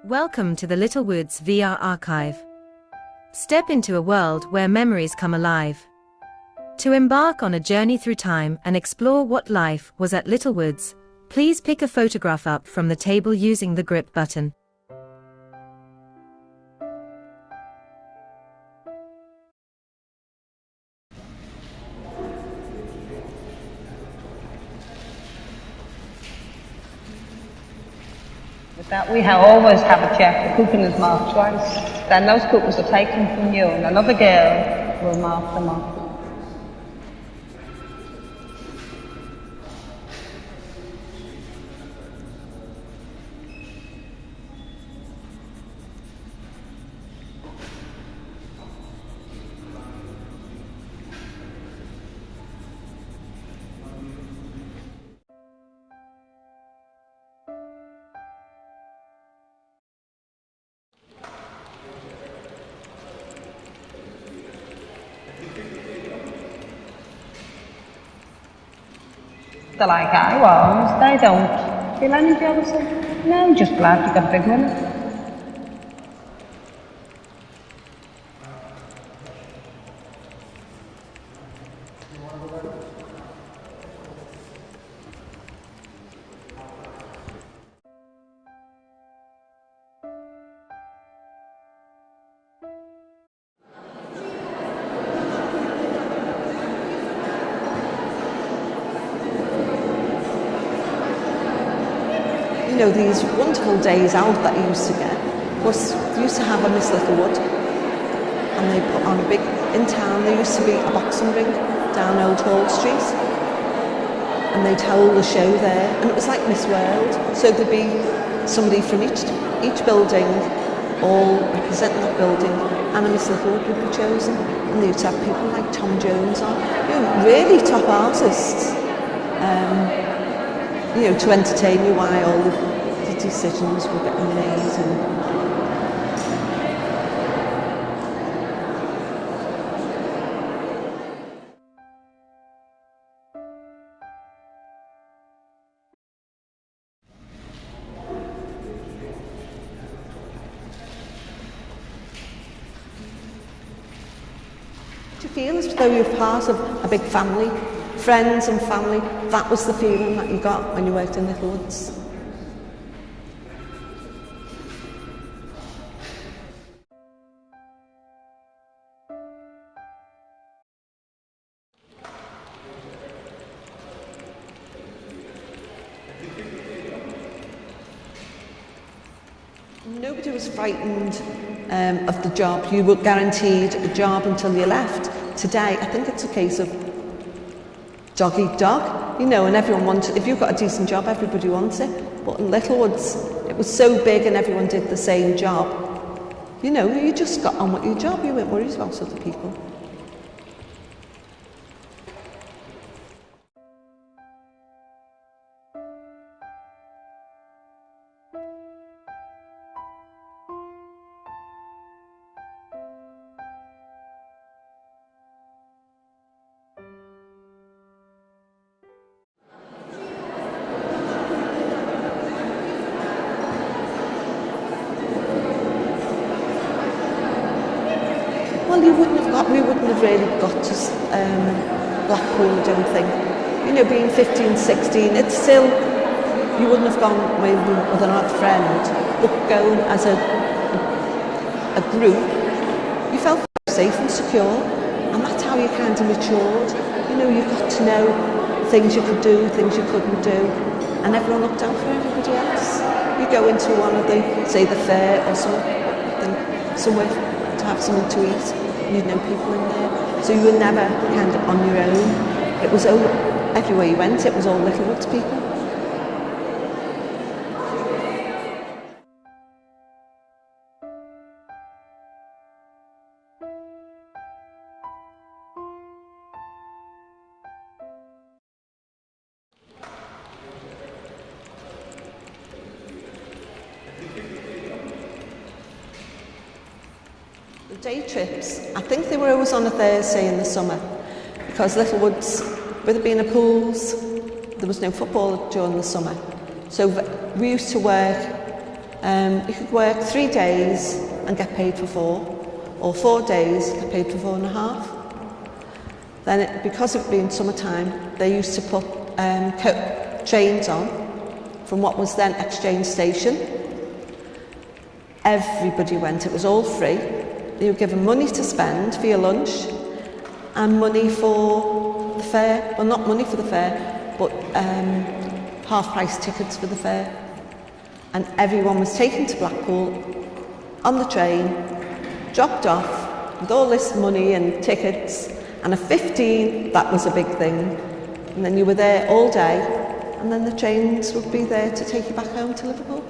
Welcome to the Littlewoods VR Archive. Step into a world where memories come alive. To embark on a journey through time and explore what life was at Littlewoods, please pick a photograph up from the table using the grip button. With that, we always have a check. The coupon is marked twice. Then those coupons are taken from you, and another girl will mark them off. They're like I was, they don't feel any jealousy. No, I'm just glad you got a big winner. You know, these wonderful days out that you used to get was, you used to have a Miss Littlewood, and they put on a big, in town there used to be a boxing ring down Old Hall Street, and they'd hold the show there, and it was like Miss World, so there'd be somebody from each building, all representing that building, and a Miss Littlewood would be chosen, and they used to have people like Tom Jones on, you know, really top artists. You know, to entertain you while all the decisions were getting made. Do you feel as though you're part of a big family? Friends and family, that was the feeling that you got when you worked in Littlewoods. Nobody was frightened of the job. You were guaranteed a job until you left. Today, I think it's a case of dog eat dog, you know, and everyone wants, if you've got a decent job, everybody wants it. But in Littlewoods, it was so big and everyone did the same job. You know, you just got on with your job, you weren't worried about other people. Well, we wouldn't have really got to Blackpool, I don't think. You know, being 15, 16, it's still, you wouldn't have gone maybe with an odd friend, but going as a group, you felt safe and secure, and that's how you kind of matured. You know, you got to know things you could do, things you couldn't do, and everyone looked out for everybody else. You go into one of the, say the fair or something, somewhere to have something to eat, you'd know people in there. So you were never kind of on your own. It was all, everywhere you went, it was all Littlewoods people. The day trips, I think they were always on a Thursday in the summer, because Littlewoods, with it being a pools, there was no football during the summer. So we used to work You could work 3 days and get paid for 4, or 4 days, get paid for 4.5. Then, because of it being summertime, they used to put trains on from what was then Exchange Station. Everybody went, it was all free. You were given money to spend for your lunch and money for the fare. Well, not money for the fare, but half-price tickets for the fare. And everyone was taken to Blackpool on the train, dropped off with all this money and tickets, and at 15, that was a big thing. And then you were there all day, and then the trains would be there to take you back home to Liverpool.